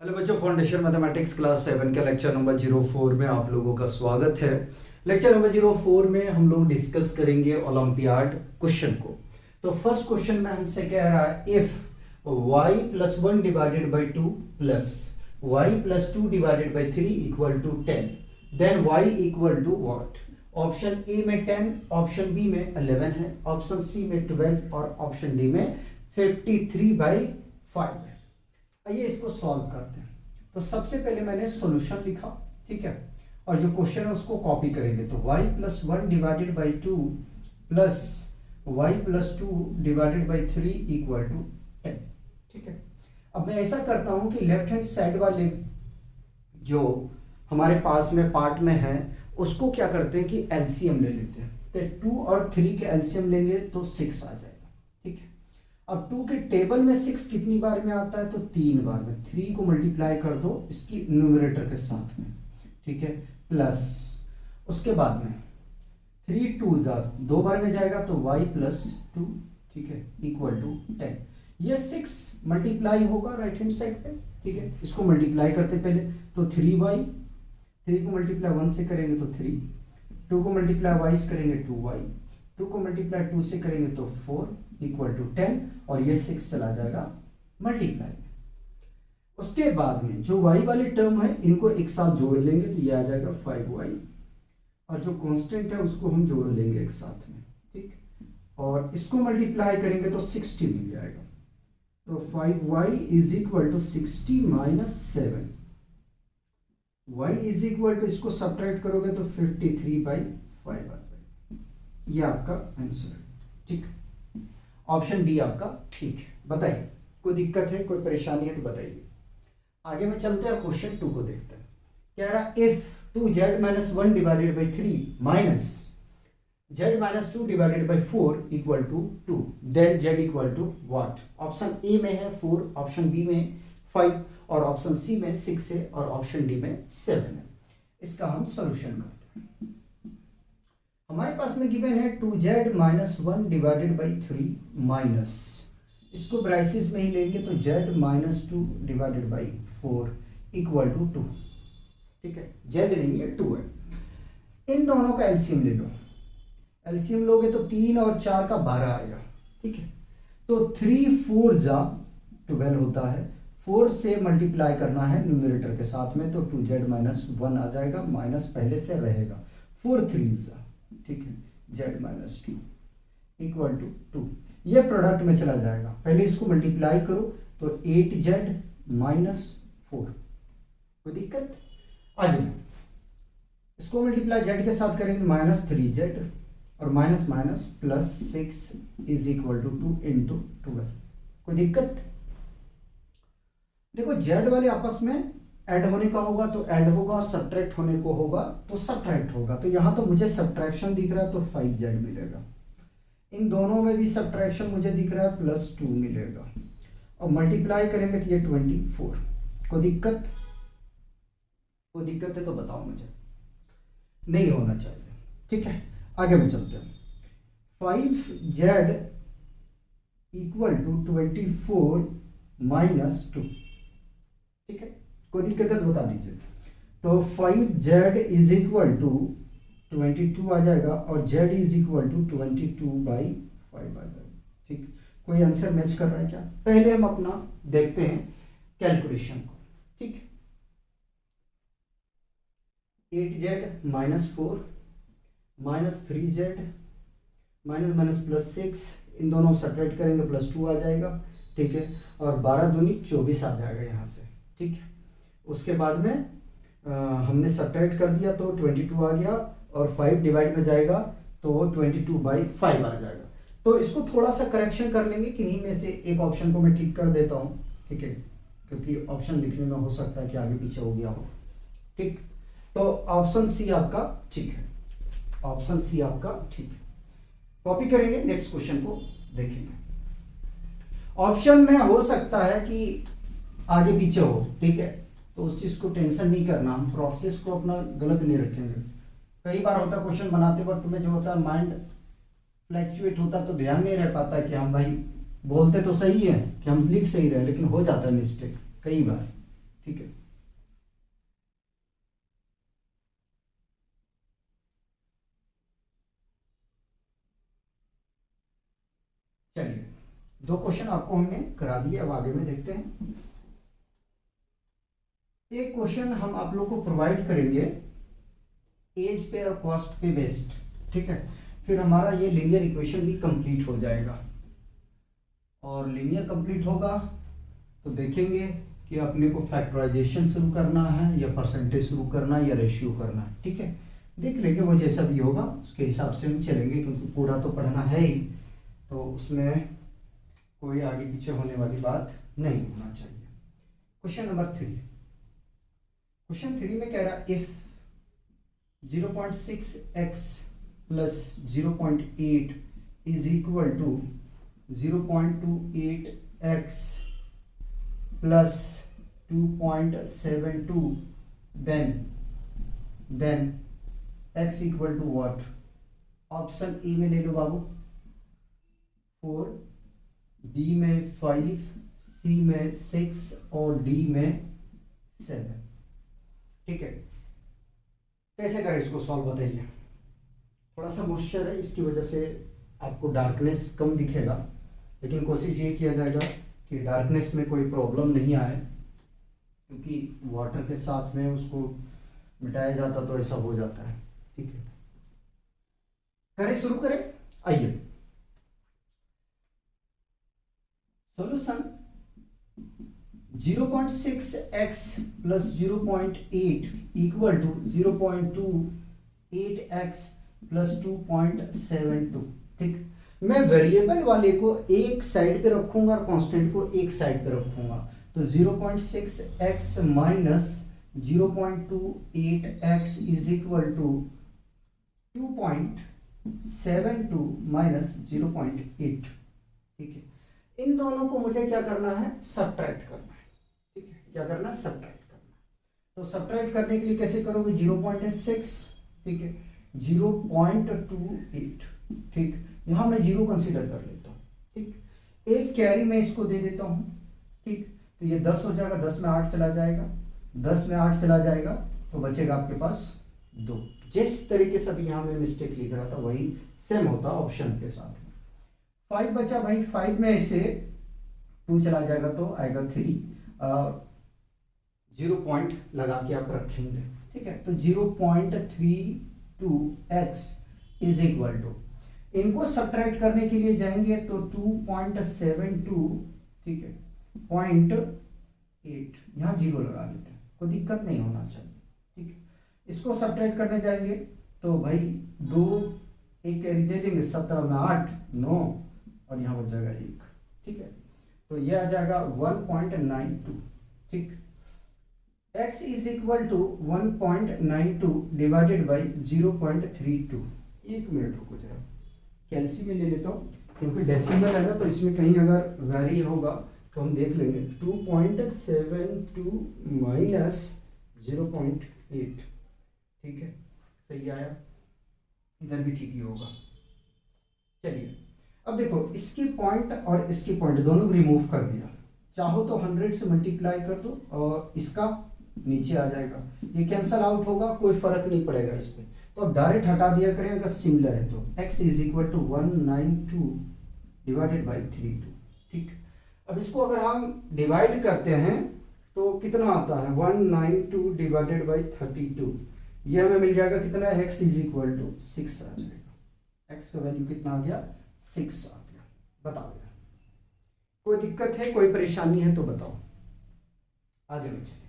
Hello बच्चों, foundation mathematics class 7 के lecture number 04 में आप लोगों का स्वागत है। लेक्चर नंबर 04 में हम लोग डिस्कस करेंगे ओलंपियाड क्वेश्चन को। तो फर्स्ट क्वेश्चन में हमसे कह रहा है if y plus 1 divided by 2 plus y plus 2 divided by 3 equal to 10 then y equal to what. Option A में 10, ऑप्शन बी में 11 है, ऑप्शन सी में 12 और ऑप्शन डी में 53/5 है। आइए इसको सॉल्व करते हैं। तो सबसे पहले मैंने सॉल्यूशन लिखा, ठीक है, और जो क्वेश्चन है उसको कॉपी करेंगे। तो y plus 1 divided by 2 plus y plus 2 divided by 3 equal to 10, ठीक है। अब मैं ऐसा करता हूं कि लेफ्ट हैंड साइड वाले जो हमारे पास में पार्ट में है उसको क्या करते हैं कि एलसीएम ले लेते हैं। तो 2 और 3 के एलसीएम लेंगे तो 6 आ जाएगा, ठीक है। अब 2 के टेबल में 6 कितनी बार में आता है तो 3 बार में। 3 को मल्टीप्लाई कर दो इसकी न्यूमरेटर के साथ में, ठीक है, प्लस उसके बाद में 3 2 2 बार में जाएगा तो y प्लस 2, ठीक है, इक्वल टू 10। ये 6 मल्टीप्लाई होगा राइट हैंड साइड पे, ठीक है। इसको मल्टीप्लाई करते पहले तो 3y, 3 को मल्टीप्लाई 1 से करेंगे तो 3, 2 को मल्टीप्लाई y से करेंगे 2y, 2 को मल्टीप्लाई 2 से करेंगे तो 4 इक्वल टू 10 और ये 6 चला जाएगा मल्टीप्लाई में। उसके बाद में जो y वाली टर्म है इनको एक साथ जोड़ लेंगे तो ये आ जाएगा 5y और जो कांस्टेंट है उसको हम जोड़ लेंगे एक साथ में, ठीक, और इसको मल्टीप्लाई करेंगे तो 60 मिल जाएगा। तो 5y is equal to 60 minus 7, y is equal to इसको सब्ट्रैक्ट करोगे तो 53/5 आ जाएगा। ये आपका आंसर है, ठीक। ऑप्शन डी आपका ठीक है। बताइए कोई दिक्कत है, कोई परेशानी है तो बताइए। आगे में चलते हैं, क्वेश्चन 2 को देखते हैं। कह रहा if 2z minus 1 divided by 3 minus z minus 2 divided by 4 equal to 2 then z equal to what. Option A में है 4, ऑप्शन बी में 5 और ऑप्शन सी में 6 है और ऑप्शन डी में 7 है। इसका हम सॉल्यूशन करते हैं। हमारे पास में गिवन है 2z minus 1 divided by 3 minus, इसको ब्राइसिस में ही लेंगे तो z minus 2 divided by 4 equal to 2, ठीक है। z नहीं है 2 है। इन दोनों का एलसीएम ले लो। एलसीएम लोगे तो 3 और 4 का 12 आएगा, ठीक है। तो 3 4 जा 12 होता है, 4 से मल्टीप्लाई करना है न्यूमरेटर के साथ में तो 2z माइनस 1 आ जाएगा, माइनस पहले से रहेगा, 4 3 जा, ठीक है, z माइनस 2 इक्वल टू 2। ये प्रोडक्ट में चला जाएगा, पहले इसको मल्टीप्लाई करो तो 8z माइनस 4, कोई दिक्कत। आगे इसको मल्टीप्लाई z के साथ करेंगे माइनस 3z और minus minus plus 6 is equal to 2 into 12, कोई दिक्कत। देखो z वाले आपस में ऐड होने का होगा तो ऐड होगा और सब्ट्रैक्ट होने को होगा तो सब्ट्रैक्ट होगा। तो यहां तो मुझे सब्ट्रैक्शन दिख रहा है तो 5z मिलेगा। इन दोनों में भी सब्ट्रैक्शन मुझे दिख रहा है प्लस 2 मिलेगा और मल्टीप्लाई करेंगे तो ये 24, कोई दिक्कत। कोई दिक्कत है तो बताओ मुझे, नहीं होना चाहिए, ठीक है। आगे में चलते हैं। 5z इक्वल टू 24 माइनस 2, ठीक है, कोई दिक्कत है तो बता दीजिए। तो 5z इज इक्वल टू 22 आ जाएगा और z इज इक्वल टू 22/5 आ जाएगा, ठीक। कोई आंसर मैच कर रहा है क्या? पहले हम अपना देखते हैं कैलकुलेशन को, ठीक। 8z minus 4 minus 3z minus minus plus 6, इन दोनों को सब्ट्रैक्ट करेंगे प्लस 2 आ जाएगा, ठीक है, और 12 दूनी 24 आ जाएगा यहाँ से, ठीक है। उसके बाद में हमने सब्ट्रैक्ट कर दिया तो 22 आ गया और 5 डिवाइड में जाएगा तो 22/5 आ जाएगा। तो इसको थोड़ा सा करेक्शन कर लेंगे, किन्हीं में से एक ऑप्शन को मैं ठीक कर देता हूँ, ठीक है, क्योंकि ऑप्शन लिखने में हो सकता है कि आगे पीछे हो गया हो, ठीक। तो ऑप्शन सी आपका ठीक है, ऑप्शन सी आपका ठीक है। कॉपी करेंगे, नेक्स्ट क्वेश्चन को देखेंगे। ऑप्शन में हो सकता है कि आगे पीछे हो, ठीक है, तो उस चीज को टेंशन नहीं करना, हम प्रोसेस को अपना गलत नहीं रखेंगे। कई बार होता है क्वेश्चन बनाते वक्त में जो होता है माइंड फ्लैक्चुएट होता है तो ध्यान नहीं रह पाता है कि हम भाई बोलते तो सही है कि हम लिख सही रहे, लेकिन हो जाता है मिस्टेक कई बार, ठीक है। चलिए, दो क्वेश्चन आपको हमने करा दिए, अब आगे में देखते हैं। एक क्वेश्चन हम आप लोग को प्रोवाइड करेंगे एज पे और कॉस्ट पे बेस्ड, ठीक है। फिर हमारा ये लीनियर इक्वेशन भी कंप्लीट हो जाएगा, और लीनियर कंप्लीट होगा तो देखेंगे कि अपने को फैक्टराइजेशन शुरू करना है या परसेंटेज शुरू करना है या रेशियो करना है, ठीक है। देख लेंगे, वो जैसा भी होगा उसके हिसाब से हम चलेंगे, क्योंकि पूरा तो पढ़ना है ही, तो उसमें कोई आगे पीछे होने वाली बात नहीं होना चाहिए। क्वेश्चन नंबर 3, क्वेश्चन 3 में कह रहा if 0.6x plus 0.8 is equal to 0.28x plus 2.72, then x equal to what. Option A में ले लो बाबू 4, बी में 5, सी में 6 और डी में 7, ठीक है। कैसे करें इसको सॉल्व बताइए। थोड़ा सा मॉइस्चर है, इसकी वजह से आपको डार्कनेस कम दिखेगा, लेकिन कोशिश ये किया जाएगा कि डार्कनेस में कोई प्रॉब्लम नहीं आए, क्योंकि वाटर के साथ में उसको मिटाया जाता तो ऐसा हो जाता है, ठीक है। करें, शुरू करें, आइए। Solution 0.6x plus 0.8 equal to 0.28x plus 2.72, ठीक। मैं वेरिएबल वाले को एक साइड पे रखूंगा और कांस्टेंट को एक साइड पे रखूंगा, तो 0.6x minus 0.28x is equal to 2.72 minus 0.8, ठीक है। इन दोनों को मुझे क्या करना है, सब्ट्रैक्ट करना है, ठीक है। क्या करना है, सब्ट्रैक्ट करना है। तो सब्ट्रैक्ट करने के लिए कैसे करोगे, 0.6, ठीक है, 0.28, ठीक। यहां मैं 0 कंसीडर कर लेता हूं, ठीक। एक कैरी मैं इसको दे देता हूं, ठीक। तो ये 10 हो जाएगा, 10 में 8 चला जाएगा, 10 में 8 चला जाएगा, तो बचेगा आपके पास 2। जिस तरीके से अभी यहां मैं मिस्टेक लिख रहा था वही सेम होता ऑप्शन के साथ। 5 बचा भाई, 5 में से 2 चला जाएगा तो आएगा 3, 0 पॉइंट लगा के आप रखेंगे, ठीक है। तो 0.32x इज इक्वल टू, इनको सब्ट्रैक्ट करने के लिए जाएंगे तो 2.72, ठीक है, 0.8, यहाँ 0 लगा लेते हैं, कोई दिक्कत नहीं होना चाहिए, ठीक है। इसको सब्ट्रैक्ट करने जाएंगे तो भाई 2 एक कैरी दे देंगे, 17 में 8 9, और यहाँ बच जाएगा 1, ठीक है। तो ये आ जाएगा 1.92, ठीक। x is equal to 1.92 divided by 0.32। 1 minute रुको जरा, कैलसी में ले लेता हूँ, क्योंकि डेसिमल है ना, तो इसमें कहीं अगर वेरी होगा तो हम देख लेंगे। 2.72 माइनस 0.8, ठीक है, सही आया, इधर भी ठीक ही होगा। चलिए, अब देखो, इसकी पॉइंट और इसकी पॉइंट दोनों को रिमूव कर दिया, चाहो तो 100 से मल्टीप्लाई कर दो और इसका नीचे आ जाएगा, ये कैंसल आउट होगा, कोई फर्क नहीं पड़ेगा इस पे, तो अब डायरेक्ट हटा दिया करें अगर सिमिलर है तो। x is equal to 192 divided by 32, ठीक। अब इसको अगर हम डिवाइड करते हैं तो कितना आता है, 192 डिवाइडेड बाई 32, ये हमें मिल जाएगा कितना, x इज इक्वल टू 6 आ जाएगा। x का वैल्यू कितना आ गया, 6 आ गया। बताओ यार, कोई दिक्कत है, कोई परेशानी है तो बताओ, आगे में चलिए।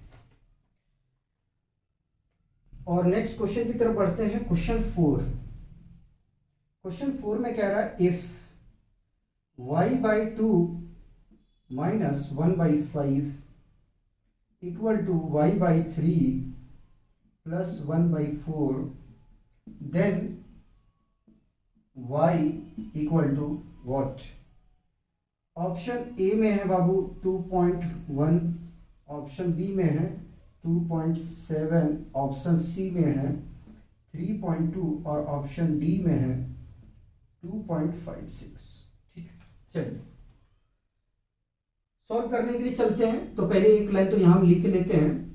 और नेक्स्ट क्वेश्चन की तरफ बढ़ते हैं, क्वेश्चन 4। क्वेश्चन 4 में कह रहा है if y/2 minus 1/5 equal to y/3 plus 1/4, then y equal to what. Option A में है बाबू 2.1, ऑप्शन बी में है 2.7, ऑप्शन सी में है 3.2 और ऑप्शन डी में है 2.56, ठीक है। चलिए सॉल्व करने के लिए चलते हैं। तो पहले एक लाइन तो यहाँ हम लिख लेते हैं,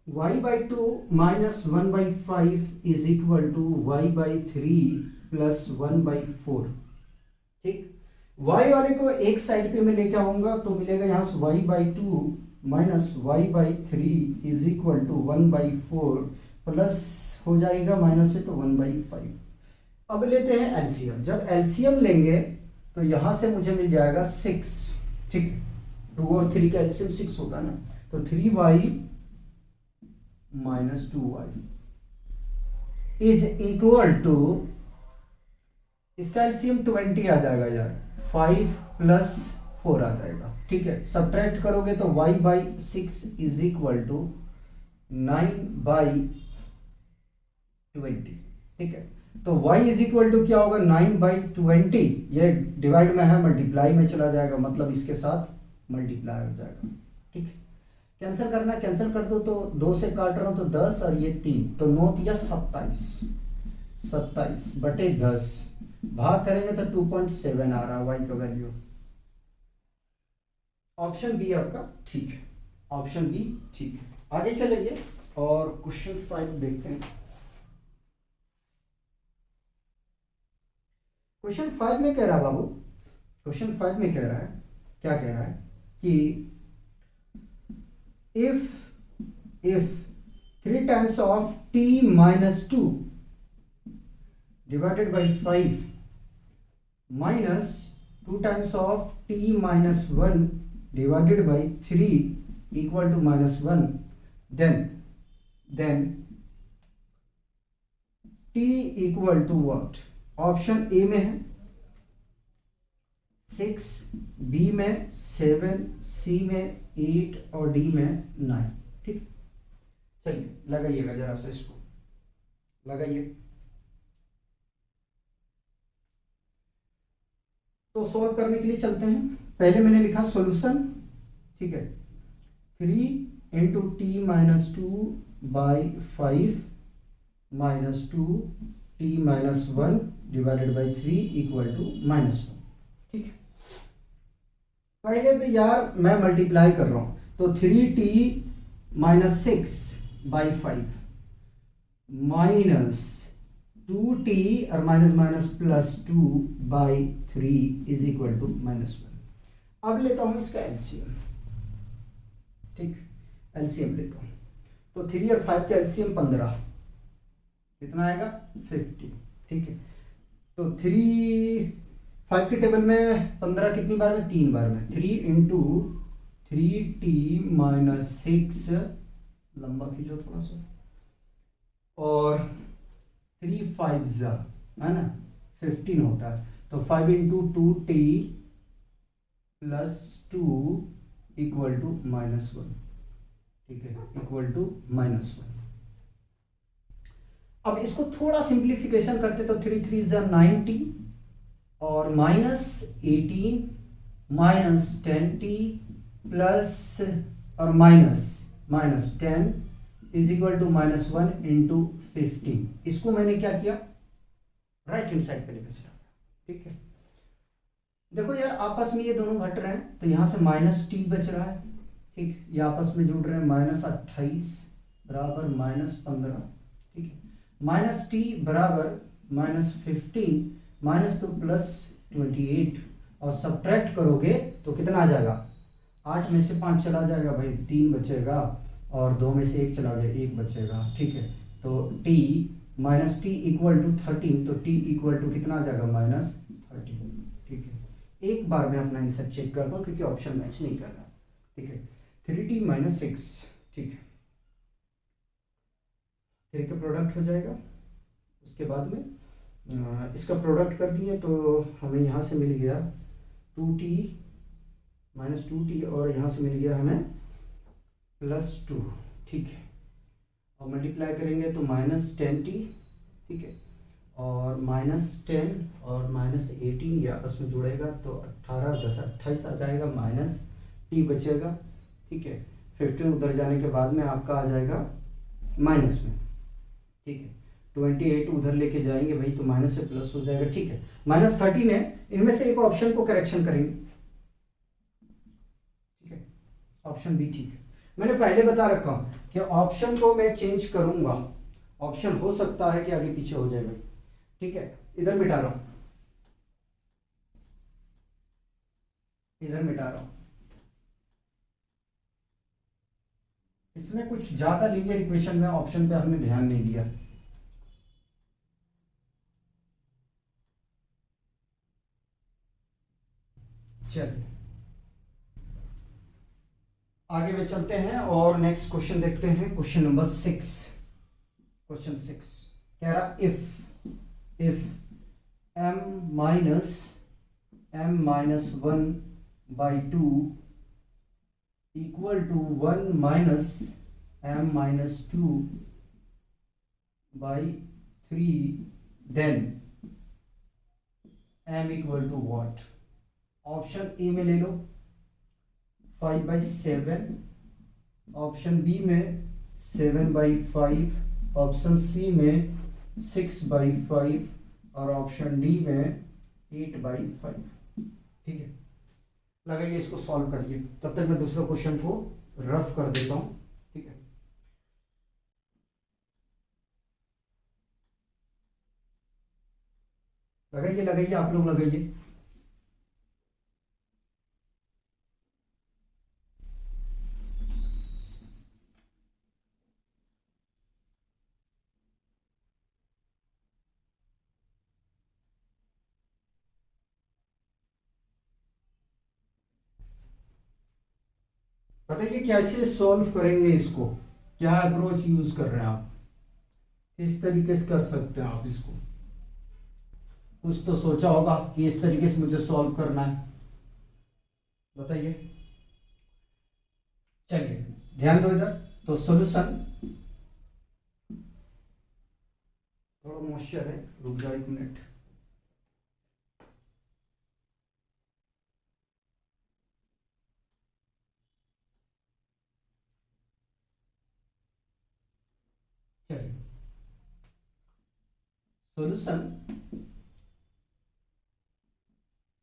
y/2 minus 1/5 is equal to y/3 plus 1/4। ठीक, y वाले को एक साइड पे मैं लेके आऊंगा तो मिलेगा यहाँ से y/2 minus y/3 is equal to 1/4 plus हो जाएगा माइनस से तो 1/5। अब लेते हैं एलसीएम। जब एलसीएम लेंगे तो यहां से मुझे मिल जाएगा 6। ठीक, 2 और 3 का एलसीएम 6 होगा ना, तो 3y minus 2y is equal to, इसका एलसीएम 20 आ जाएगा यार, 5 प्लस 4 आ जाएगा। ठीक है, सब्ट्रैक्ट करोगे तो y/6 इज इक्वल टू 9/20। ठीक है, तो y इज इक्वल टू क्या होगा, 9/20। ये डिवाइड में है, मल्टीप्लाई में चला जाएगा, मतलब इसके साथ मल्टीप्लाई हो जाएगा। ठीक है, कैंसिल करना, कैंसिल कर दो, तो 2 से काट रहा हूं तो 10 और ये 3, तो 9 या 27/10 भाग करेंगे तो 2.7 आ रहा है y का वैल्यू। ऑप्शन बी आपका ठीक है, ऑप्शन बी ठीक है। आगे चलेंगे और क्वेश्चन 5 देखते हैं। क्वेश्चन 5 में कह रहा है बाबू, क्वेश्चन 5 में कह रहा है, क्या कह रहा है कि if 3 times of t minus 2 divided by 5 minus 2 times of t minus 1 divided by 3 equal to minus 1, then t equal to what? Option A में है 6, बी में 7, सी में 8 और डी में 9। ठीक, चलिए लगाइएगा जरा सा, इसको लगाइए। तो सॉल्व करने के लिए चलते हैं। पहले मैंने लिखा सॉल्यूशन। ठीक है, 3 इंटू टी माइनस 2/5 माइनस 2 T minus 1 divided by 3 equal to -1। ठीक है, पहले भी यार मैं मल्टीप्लाई कर रहा हूं, तो 3t माइनस 6/5 माइनस 2t और minus minus plus 2/3 is equal to -1। अब लेता हूं इसका एलसीएम। ठीक, एलसीएम लेता हूं, तो 3 और 5 का एलसीएम 15, कितना आएगा 50। ठीक है, तो 5 के टेबल में 15 कितनी बार में, 3 बार में, 3 इंटू 3t माइनस 6, लंबा खींचो थोड़ा सा, और 3 5 है ना 15 होता है, तो 5 into 2t plus 2 equal to -1। ठीक है, इक्वल टू -1। अब इसको थोड़ा सिंप्लीफिकेशन करते तो 3 3 90 और -18 -10t प्लस और -10 इज इक्वल टू -1 इंटू 15। इसको मैंने क्या किया, राइट हैंड साइड पे लेकर चला गया। ठीक है, देखो यार आपस में ये दोनों घट रहे हैं, तो यहां से -t बच रहा है। ठीक, ये आपस में जुड़ रहे हैं, -28 बराबर -15। ठीक है, -t बराबर -15 -2 प्लस 28, और सब्ट्रैक्ट करोगे तो कितना आ जाएगा, 8 में से 5 चला जाएगा भाई, 3 बचेगा, और 2 में से 1 चला गया, 1 बचेगा। ठीक है, तो t -t इक्वल टू 13, तो t इक्वल टू कितना आ जाएगा, -13। ठीक है, एक बार मैं अपना आंसर चेक करता हूँ क्योंकि ऑप्शन मैच नहीं कर रहा। ठीक है, 3t - 6। ठीक है, 3 का प्रोडक्ट हो जाएगा, उसके बाद में इसका प्रोडक्ट कर दिए तो हमें यहाँ से मिल गया 2t -2t, और यहाँ से मिल गया हमें +2। ठीक है, और मल्टीप्लाई करेंगे तो -10t। ठीक है, और -10 और -18 ये आपस में जुड़ेगा तो 18 10 28 आ जाएगा, -t बचेगा। ठीक है, 15 उधर जाने के बाद में आपका आ जाएगा माइनस में। ठीक है, 28 उधर लेके जाएंगे भाई तो माइनस से प्लस हो जाएगा। ठीक है, -13 है, इनमें से एक ऑप्शन को करेक्शन करेंगे, ऑप्शन बी ठीक है। मैंने पहले बता रखा हूं कि ऑप्शन को मैं चेंज करूंगा, ऑप्शन हो सकता है कि आगे पीछे हो जाए भाई, ठीक है। इधर मिटा रहा हूं, इधर मिटा रहा हूं। इसमें कुछ ज्यादा लीनियर इक्वेशन में ऑप्शन पे हमने ध्यान नहीं दिया। चलिए आगे में चलते हैं और नेक्स्ट क्वेश्चन देखते हैं। क्वेश्चन नंबर 6, क्वेश्चन 6 कह रहा if m-1/2 equal to 1 minus m-2/3, then m equal to what? Option A में ले लो 5/7, ऑप्शन बी में 7/5, ऑप्शन सी में 6/5 और ऑप्शन डी में 8/5। ठीक है, लगाइए इसको सॉल्व करिए, तब तक मैं दूसरे क्वेश्चन को रफ कर देता हूं। ठीक है, लगाइए लगाइए, आप लोग लगाइए। बताइए कैसे सॉल्व करेंगे इसको, क्या अप्रोच यूज कर रहे हैं आप, किस तरीके से कर सकते हैं आप इसको। कुछ तो सोचा होगा कि इस तरीके से मुझे सॉल्व करना है, बताइए। चलिए ध्यान दो इधर। तो सॉल्यूशन, थोड़ा मॉइस्चर है, रुक जाओ 1 मिनट। चलिए solution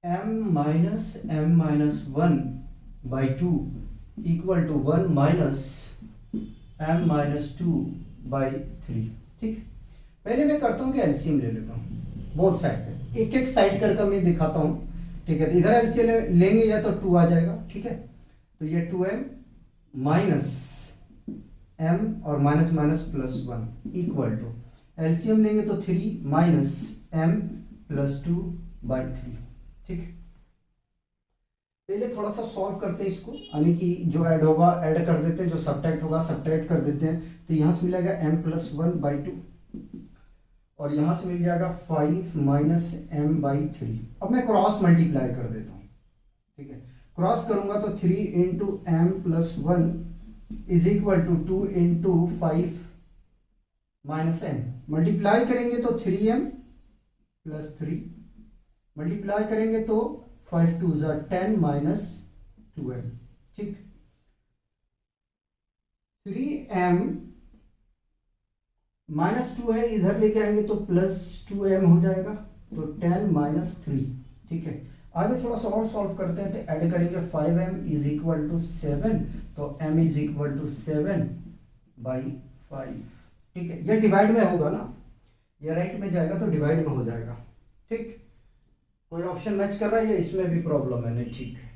m-1/2 equal to 1 minus m-2/3। ठीक, पहले मैं करता हूं कि एलसीएम ले लेता हूं बोथ साइड पे, एक एक साइड करके मैं दिखाता हूं। ठीक है, तो इधर एलसीएम लेंगे या तो 2 आ जाएगा। ठीक है, तो ये 2m माइनस m और minus minus plus 1 equal to, LCM लेंगे तो 3 माइनस m प्लस 2/3। ठीक है, पहले थोड़ा सा सॉल्व करते हैं इसको, यानी कि जो ऐड होगा ऐड कर देते हैं, जो सब्ट्रैक्ट होगा सब्ट्रैक्ट कर देते हैं। तो यहाँ से मिलेगा m+1/2 और यहाँ से मिल जाएगा 5 माइनस m/3। अब मैं क्रॉस मल्टीप्लाई कर देता हूँ। ठीक है, क्रॉस करूंगा तो 3 into m+1 is equal to 2 into 5 minus m। Multiply करेंगे तो 3m प्लस 3, मल्टीप्लाई करेंगे तो 5 2 10 माइनस 2m। ठीक, 3m माइनस 2 है, इधर लेके आएंगे तो प्लस 2m हो जाएगा, तो 10 माइनस 3। ठीक है, आगे थोड़ा सा और सॉल्व करते हैं, तो ऐड करेंगे 5m इज इक्वल टू 7, तो m इज इक्वल टू 7/5। ठीक है, ये डिवाइड में होगा ना, ये राइट में जाएगा तो डिवाइड में हो जाएगा। ठीक, कोई ऑप्शन मैच कर रहा है या इसमें भी प्रॉब्लम है? नहीं, ठीक है।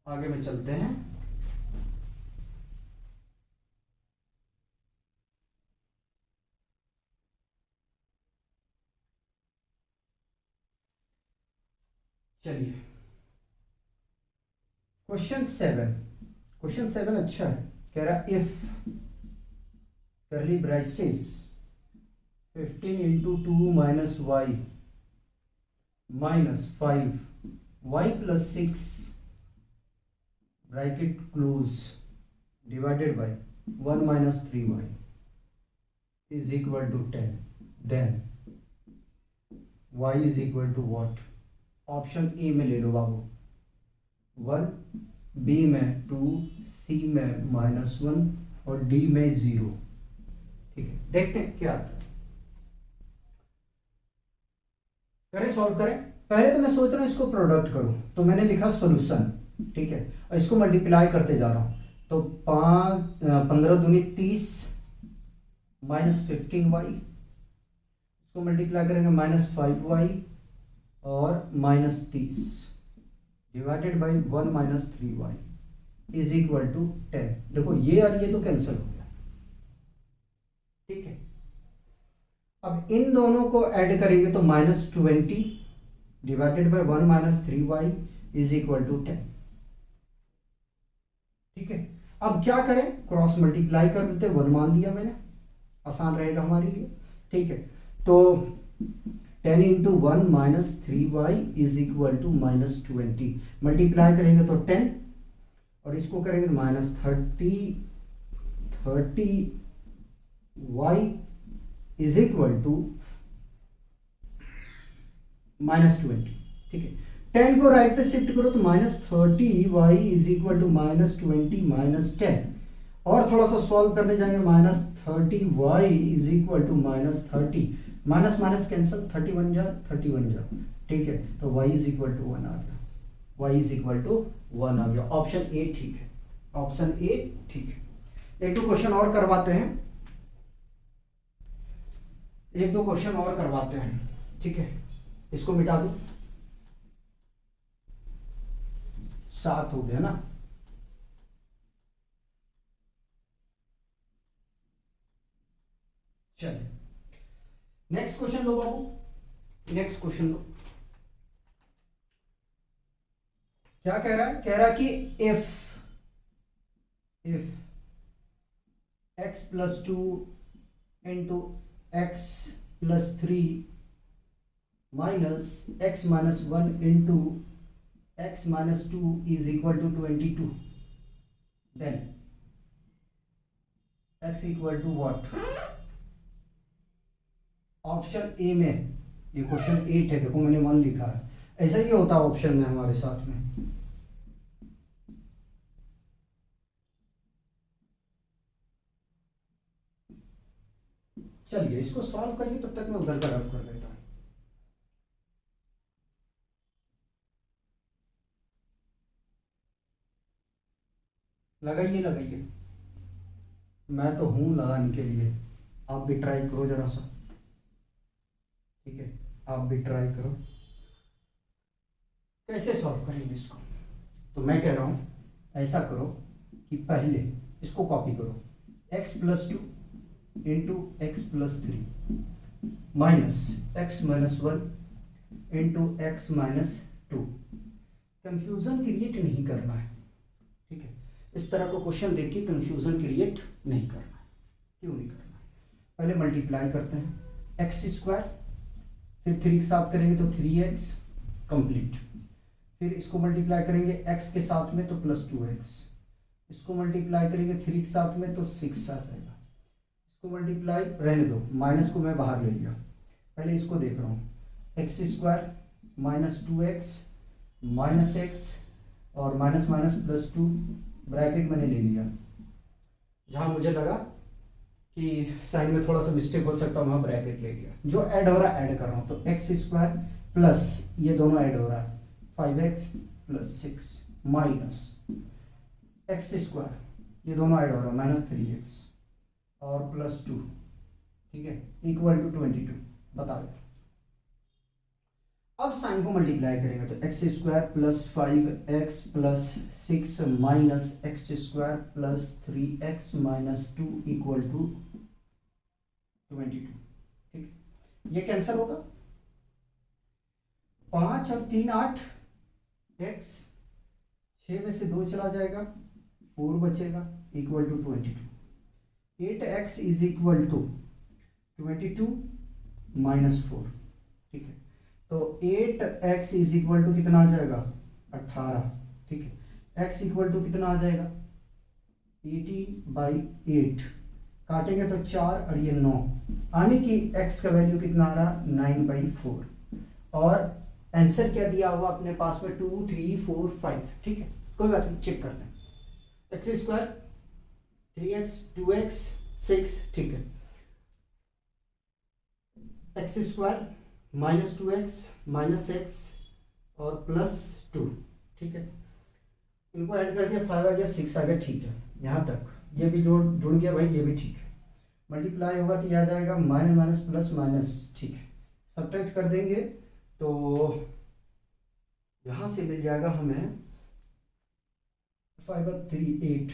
आगे में चलते हैं। चलिए क्वेश्चन 7, क्वेश्चन 7 अच्छा है। कह रहा if curly braces 15 into 2 minus y minus 5 y plus 6 bracket close divided by 1 minus 3y is equal to 10, then y is equal to what? Option A में ले लो बाबू 1, बी में 2, सी में -1 और डी में 0। ठीक है, देखते हैं क्या आता है। करें, सॉल्व करें। पहले तो मैं सोच रहा हूं इसको प्रोडक्ट करूं, तो मैंने लिखा सॉल्यूशन ठीक है, और इसको मल्टीप्लाई करते जा रहा हूँ तो 15 दूनी 30 माइनस 15y, इसको मल्टीप्लाई करेंगे -5y और -30 divided by 1 minus 3y is equal to 10। देखो ये और ये तो कैंसिल हो गया, ठीक है। अब इन दोनों को ऐड करेंगे तो -20 divided by 1 minus 3y is equal to 10, ठीक है। अब क्या करें, क्रॉस मल्टीप्लाई कर देते, 1 मान लिया मैंने, आसान रहेगा हमारे लिए, ठीक है। तो 10 into 1 minus 3y is equal to -20, multiply करेंगे तो 10 और इसको करेंगे तो -30y इज इक्वल टू -20, ठीक है। 10 को राइट पे शिफ्ट करो तो -30y is equal to -20 minus 10, और थोड़ा सा सॉल्व करने जाएंगे, -30y is equal to -30, minus minus cancel, 31 जा 31 जा, ठीक है। तो y इज इक्वल टू 1 आ गया, y इज इक्वल टू 1 आ गया। ऑप्शन ए ठीक है, ऑप्शन ए ठीक है। एक दो क्वेश्चन और करवाते हैं, एक दो क्वेश्चन और करवाते हैं, ठीक है। इसको मिटा दो, 7 हो गया ना। चलिए नेक्स्ट क्वेश्चन लो बाबू, नेक्स्ट क्वेश्चन लो। क्या कह रहा है, कह रहा है कि if x plus 2 into x plus 3 minus x minus 1 into x minus 2 is equal to 22, then x equal to what? Option A में, ये क्वेश्चन 8 है, देखो मैंने 1 लिखा है, ऐसा ही होता है ऑप्शन में हमारे साथ में। चलिए इसको सॉल्व करिए, तब तक मैं उधर का रफ कर देता हूँ। लगाइए लगाइए, मैं तो हूं लगाने के लिए, आप भी ट्राई करो जरा सा, ठीक है, आप भी ट्राई करो। कैसे सॉल्व करेंगे इसको, तो मैं कह रहा हूं ऐसा करो कि पहले इसको कॉपी करो, x plus 2 into x plus 3 minus x minus 1 into x minus 2। Confusion create नहीं करना है, ठीक है। इस तरह का क्वेश्चन देख के कंफ्यूजन क्रिएट नहीं करना है। क्यों नहीं करना है, पहले मल्टीप्लाई करते हैं, एक्स स्क्वायर, फिर 3 के साथ करेंगे तो 3x कंप्लीट, फिर इसको मल्टीप्लाई करेंगे x के साथ में तो प्लस 2x, इसको मल्टीप्लाई करेंगे 3 के साथ में तो 6 आ जाएगा, इसको मल्टीप्लाई रहने दो, माइनस को मैं बाहर ले लिया, पहले इसको देख रहा हूँ, x square minus 2x minus x और माइनस माइनस प्लस 2 ब्रैकेट मैंने ले लिया, जहां मुझे लगा कि साइन में थोड़ा सा मिस्टेक हो सकता है वहां ब्रैकेट ले लिया, जो ऐड हो रहा है ऐड कर रहा हूं, तो एक्स स्क्वायर प्लस ये दोनों ऐड हो रहा है 5x प्लस 6 माइनस एक्स स्क्वायर, ये दोनों ऐड हो रहा है माइनस 3x और प्लस 2, ठीक है, इक्वल टू 22। बताओ अब साइन को मल्टीप्लाई करेंगे तो एक्स स्क्वायर प्लस 5x प्लस 6 minus x square plus 3x minus 2 equal to 22, ठीक है। ये कैंसिल होगा, 5 और 3 8, x 6 में से 2 चला जाएगा, 4 बचेगा equal to 22। 8x is equal to 22 minus 4, ठीक है। तो 8x इज इक्वल टू कितना आ जाएगा 18, ठीक है। x इक्वल टू कितना आ जाएगा 18/8, काटेंगे तो 4 और ये 9, यानी कि x का वैल्यू कितना आ रहा 9/4, और आंसर क्या दिया हुआ अपने पास में 2 3 4 5, ठीक है। कोई बात नहीं, चेक करते हैं, एक्स स्क्वायर 3x 2x 6, ठीक है, x square minus 2x minus x और प्लस 2, ठीक है। इनको ऐड कर दिया, 5 आ गया, 6 आ गया, ठीक है। यहाँ तक ये भी जुड़ गया भाई, ये भी ठीक है। मल्टीप्लाई होगा तो यह आ जाएगा माइनस माइनस प्लस माइनस, ठीक है। सब्ट्रैक्ट कर देंगे तो यहाँ से मिल जाएगा हमें 5 और 3 8,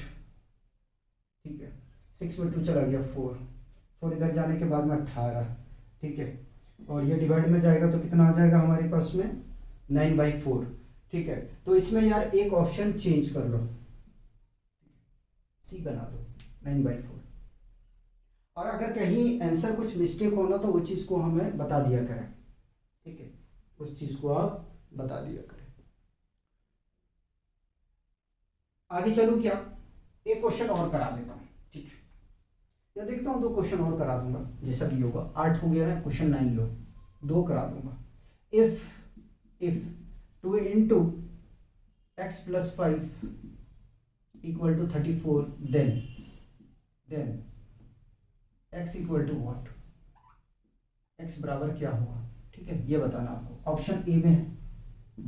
ठीक है। 6 में 2 चला गया 4 इधर जाने के बाद में 18, ठीक है। और ये डिवाइड में जाएगा तो कितना आ जाएगा हमारे पास में 9/4, ठीक है। तो इसमें यार एक ऑप्शन चेंज कर लो, सी बना दो 9/4। और अगर कहीं आंसर कुछ मिस्टेक होना तो वो चीज़ को हमें बता दिया करें, ठीक है। उस चीज़ को आप बता दिया करें। आगे चलूँ क्या, एक क्वेश्चन और करा देता हूँ, ठीक है। या देखता हूँ 2 क्वेश्चन और करा दूंगा, जैसा भी होगा। 8 हो गया ना, क्वेश्चन 9 लो, 2 करा दूंगा। If 2 into x plus 5 equal to 34, then x equal to what, x बराबर क्या होगा, ठीक है। ये बताना आपको। ऑप्शन ए में है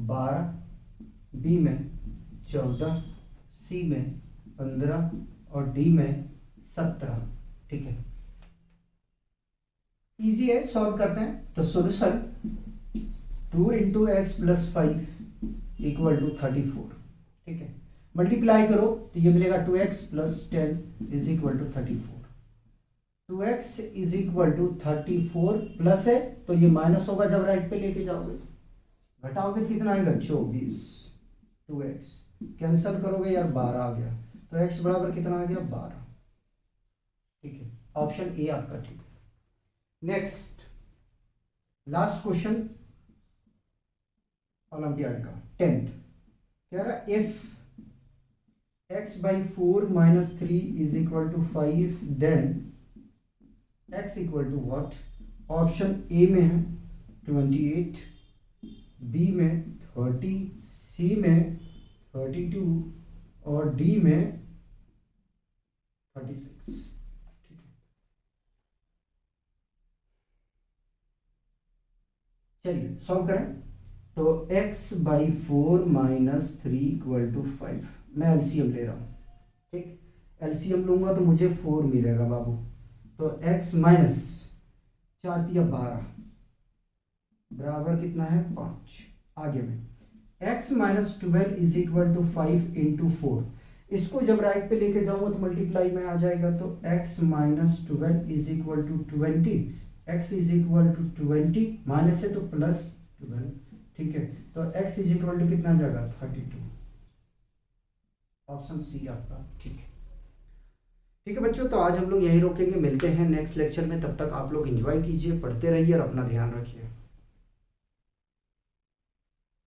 12, बी में 14, सी में 15 और डी में 17, ठीक है। इजी है, सॉल्व करते हैं। तो solution 2 into x plus 5 equal to 34, ठीक है। मल्टीप्लाई करो तो ये मिलेगा 2x plus 10 is equal to 34। 2x is equal to 34 plus है तो ये माइनस होगा जब राइट पे लेके जाओगे, घटाओगे तो कितना आएगा 24। 2x कैंसिल करोगे यार 12 आ गया, तो x बराबर कितना आ गया 12, ठीक है। ऑप्शन ए आपका ठीक है। नेक्स्ट लास्ट क्वेश्चन ओलंपियाड का 10th कह रहा है if x/4 - 3 is equal to 5 then x equal to what. Option A में है 28, बी में 30, सी में 32 और डी में 36, ठीक है। चलिए सॉल्व करें। तो x/4 - 3 इक्वल टू 5, मैं एलसीएम ले रहा हूँ, ठीक। एलसीएम लूंगा तो मुझे 4 मिलेगा बाबू। तो x माइनस 4 दिया 12 बराबर कितना है 5। आगे में x - 12 is equal to 5 into 4। इसको जब राइट पे लेके जाऊंगा तो मल्टीप्लाई में आ जाएगा, तो x - 12 is equal to 20, x is equal to 20 minus है तो प्लस 12, ठीक है। तो x इज इक्वल टू कितना जाएगा 32। ऑप्शन सी आपका ठीक है। ठीक है बच्चों, तो आज हम लोग यहीं रोकेंगे, मिलते हैं नेक्स्ट लेक्चर में। तब तक आप लोग एंजॉय कीजिए, पढ़ते रहिए और अपना ध्यान रखिए।